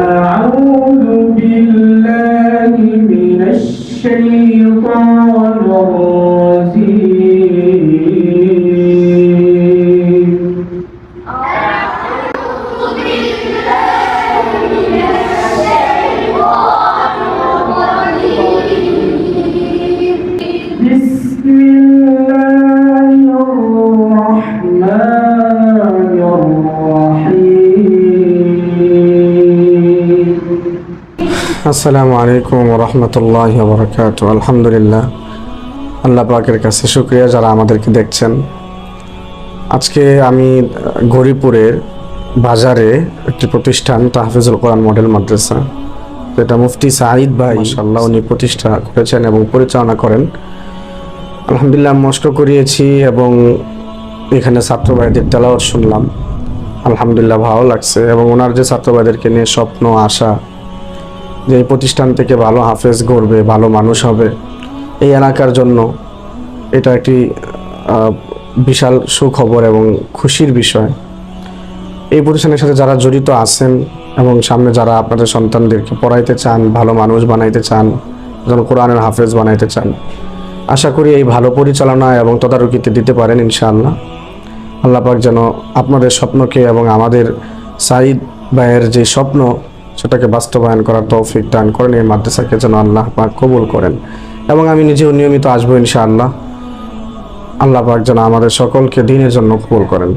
أعوذ بالله من الشيطان الرجيم أعوذ بالله من الشيطان الرجيم بسم الله الرحمن الرحيم আসসালামু আলাইকুম ওয়া রাহমাতুল্লাহি ওয়া বারাকাতুহু। আলহামদুলিল্লাহ, আল্লাহ পাকের কাছে শুকরিয়া যারা আমাদেরকে দেখছেন। আজকে আমি গরিপুরের বাজারে একটি প্রতিষ্ঠান তাহফিজুল কোরআন মডেল মাদ্রাসা, যেটা মুফতি সাঈদ ভাই মাশাআল্লাহ উনি প্রতিষ্ঠা করেছেন এবং পরিচালনা করেন। আলহামদুলিল্লাহ মস্ক করিয়েছি এবং এখানে ছাত্র ভাইদের তেলাওয়াত শুনলাম। আলহামদুলিল্লাহ ভালো লাগছে এবং ওনার যে ছাত্র ভাইদেরকে নিয়ে স্বপ্ন আশা যে এই প্রতিষ্ঠান থেকে ভালো হাফেজ গড়বে, ভালো মানুষ হবে, এই এলাকার জন্য এটা একটি বিশাল সুখবর এবং খুশির বিষয়। এই প্রতিষ্ঠানের সাথে যারা জড়িত আছেন এবং সামনে যারা আপনাদের সন্তানদেরকে পড়াইতে চান, ভালো মানুষ বানাইতে চান, যেন কোরআনের হাফেজ বানাইতে চান, আশা করি এই ভালো পরিচালনা এবং তদারকিতে দিতে পারেন ইনশাআল্লাহ। আল্লাহ পাক যেন আপনাদের স্বপ্নকে এবং আমাদের সাঈদ ভাইয়ের যে স্বপ্ন সেটাকে বাস্তবায়ন করার তৌফিক দান করেন। এই মাদ্রাসাকে যেন আল্লাহ পাক কবুল করেন এবং আমি নিজেও নিয়মিত আসবো ইনশাআল্লাহ। আল্লাহ পাক যেন আমাদের সকলকে দ্বীনের জন্য কবুল করেন।